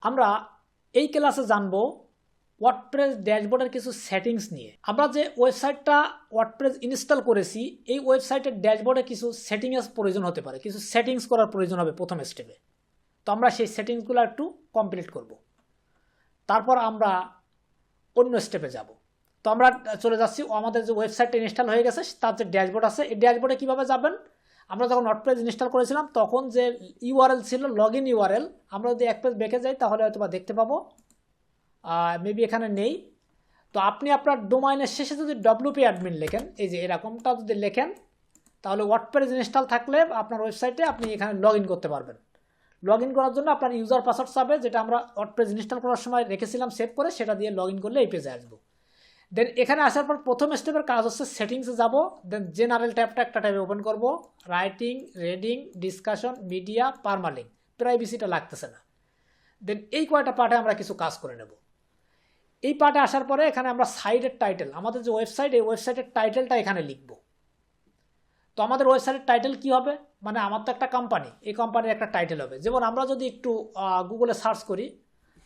আমরা এই ক্লাসে জানবো ওয়ার্ডপ্রেস ড্যাশবোর্ডের কিছু সেটিংস নিয়ে। আমরা যে ওয়েবসাইটটা ওয়ার্ডপ্রেস ইনস্টল করেছি এই ওয়েবসাইটের ড্যাশবোর্ডে কিছু সেটিংস প্রয়োজন হতে পারে, কিছু সেটিংস করার প্রয়োজন হবে প্রথম স্টেপে। তো আমরা সেই সেটিংসগুলো একটু কমপ্লিট করব, তারপর আমরা অন্য স্টেপে যাব। তো আমরা চলে যাচ্ছি আমাদের যে ওয়েবসাইটটা ইনস্টল হয়ে গেছে তার যে ড্যাশবোর্ড আছে, এই ড্যাশবোর্ডে কীভাবে যাবেন। আমরা যখন ওয়ার্ডপ্রেস ইনস্টল করেছিলাম তখন যে ইউআরএল ছিল লগ ইন ইউআরএল, আমরা যদি এক পেজ বেঁকে যাই তাহলে হয়তো বা দেখতে পাবো, মেবি এখানে নেই। তো আপনি আপনার ডোমাইনের শেষে যদি ডব্লিউপি অ্যাডমিন লেখেন, এই যে এরকমটা যদি লেখেন, তাহলে ওয়ার্ডপ্রেস ইনস্টল থাকলে আপনার ওয়েবসাইটে আপনি এখানে লগ ইন করতে পারবেন। লগ ইন করার জন্য আপনার ইউজার পাসওয়ার্ড চাবে, যেটা আমরা ওয়ার্ডপ্রেস ইনস্টল করার সময় রেখেছিলাম সেভ করে, সেটা দিয়ে লগ ইন করলে এই পেজে আসবো। দেন এখানে আসার পর প্রথম স্টেপের কাজ হচ্ছে সেটিংসে যাব। দেন জেনারেল ট্যাবটা একটা ট্যাবে ওপেন করব, writing, reading, discussion, media, permalink, প্রাইভেসিটা লাগতেছে না। দেন এই কয়টা পার্টে আমরা কিছু কাজ করে নেব। এই পার্টে আসার পরে এখানে আমরা সাইটের টাইটেল, আমাদের যে ওয়েবসাইট এই ওয়েবসাইটের টাইটেলটা এখানে লিখব। তো আমাদের ওয়েবসাইটের টাইটেল কি হবে, মানে আমার তো একটা কোম্পানি, এই কোম্পানির একটা টাইটেল হবে। যেমন আমরা যদি একটু গুগলে সার্চ করি,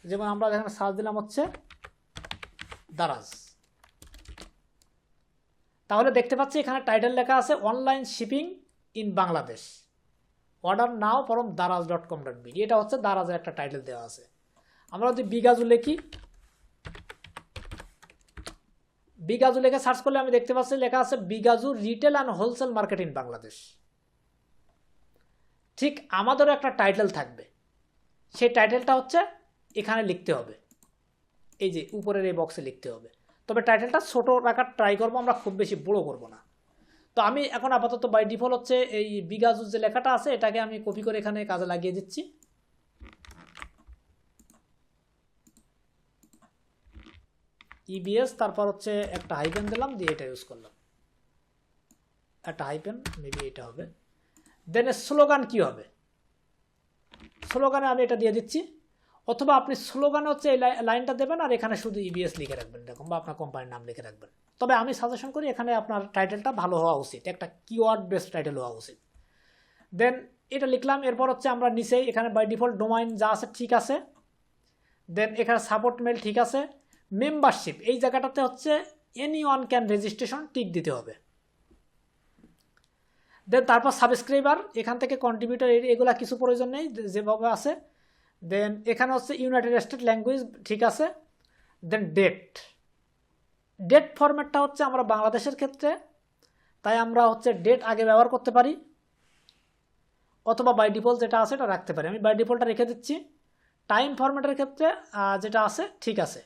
যেমন আমরা এখানে সার্চ দিলাম হচ্ছে দারাজ, তাহলে দেখতে পাচ্ছি এখানে টাইটেল লেখা আছে online shipping in Bangladesh, order now from daraz.com.bd। এটা হচ্ছে দারাজের একটা টাইটেল দেওয়া আছে। আমরা যদি বিগাজু লিখি, বিগাজু লেখে সার্চ করলে আমি দেখতে পাচ্ছি লেখা আছে বিগাজু retail and wholesale market in Bangladesh. ঠিক আমাদেরও একটা টাইটেল থাকবে, সেই টাইটেলটা হচ্ছে এখানে লিখতে হবে, এই যে উপরের এই বক্সে লিখতে হবে। তবে টাইটেলটা ছোট রাখার ট্রাই করবো, আমরা খুব বেশি বড় করব না। তো আমি এখন আপাতত বাই ডিফল্ট হচ্ছে এই বিগাজু যে লেখাটা আছে এটাকে আমি কপি করে এখানে কাজে লাগিয়ে দিচ্ছি। ইবিএস, তারপর হচ্ছে একটা হাইপেন দিলাম, দিয়ে এটা ইউজ করলাম, একটা হাইপেন, মেবি এটা হবে। দেন স্লোগান কি হবে, স্লোগানে আমি এটা দিয়ে দিচ্ছি। অথবা আপনি স্লোগানে হচ্ছে এই লাইনটা দেবেন আর এখানে শুধু ইবিএস লিখে রাখবেন এরকম, বা আপনার কোম্পানির নাম লিখে রাখবেন। তবে আমি সাজেশন করি এখানে আপনার টাইটেলটা ভালো হওয়া উচিত, একটা কিওয়ার্ড বেসড টাইটেল হওয়া উচিত। দেন এটা লিখলাম। এরপর হচ্ছে আমরা নিচেই এখানে বাই ডিফল্ট ডোমাইন যা আছে ঠিক আছে। দেন এখানে সাপোর্ট মেল ঠিক আছে। মেম্বারশিপ এই জায়গাটাতে হচ্ছে any one can registration tick দিতে হবে। দেন তারপর সাবস্ক্রাইবার, এখান থেকে কন্ট্রিবিউটার, এগুলা কিছু প্রয়োজন নেই, যেভাবে আছে। দেন এখানে হচ্ছে ইউনাইটেড স্টেট ল্যাঙ্গুয়েজ ঠিক আছে। দেন ডেট ফরম্যাটটা হচ্ছে আমরা বাংলাদেশের ক্ষেত্রে, তাই আমরা হচ্ছে ডেট আগে ব্যবহার করতে পারি, অথবা বাই ডিফল্ট যেটা আছে এটা রাখতে পারি। আমি বাই ডিফল্টটা রেখে দিচ্ছি। টাইম ফরম্যাটের ক্ষেত্রে যেটা আছে ঠিক আছে।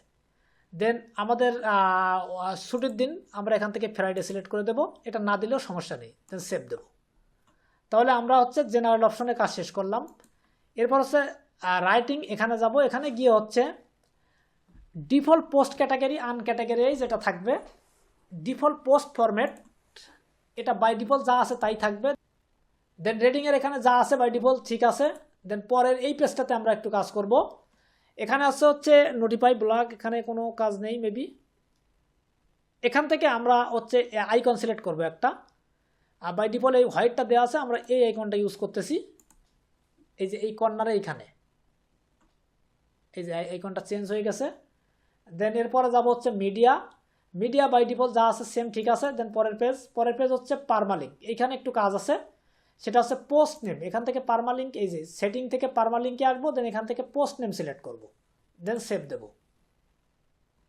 দেন আমাদের ছুটির দিন আমরা এখান থেকে ফ্রাইডে সিলেক্ট করে দেবো, এটা না দিলেও সমস্যা নেই। দেন সেভ দেবো। তাহলে আমরা হচ্ছে জেনারেল অপশনে কাজ শেষ করলাম। এরপর হচ্ছে রাইটিং, এখানে যাব। এখানে গিয়ে হচ্ছে ডিফল্ট পোস্ট ক্যাটাগরি আনক্যাটাগরি যেটা থাকবে, ডিফল্ট পোস্ট ফরম্যাট এটা বাই ডিফল্ট যা আছে তাই থাকবে। দেন রেটিংয়ের এখানে যা আছে বাই ডিফল্ট ঠিক আছে। দেন পরের এই পেজটাতে আমরা একটু কাজ করব। এখানে আছে হচ্ছে নোটিফাই ব্লগ, এখানে কোনো কাজ নেই মেবি। এখান থেকে আমরা হচ্ছে আইকন সিলেক্ট করব একটা, আর বাই ডিফল্ট এই হোয়াইটটা দেওয়া আছে, আমরা এই আইকনটা ইউজ করতেছি। এই যে এই কর্নারে এইখানে এই যে আইকনটা চেঞ্জ হয়ে গেছে। দেন এরপরে যাব হচ্ছে মিডিয়া বাই ডিফল্ট যা আছে সেম ঠিক আছে। দেন পরের পেজ হচ্ছে পারমালিঙ্ক, এইখানে একটু কাজ আছে, সেটা হচ্ছে পোস্ট নেম। এখান থেকে পারমালিঙ্ক, এই যে সেটিং থেকে পারমালিঙ্কে আসবো। দেন এখান থেকে পোস্ট নেম সিলেক্ট করব, দেন সেভ দেবো।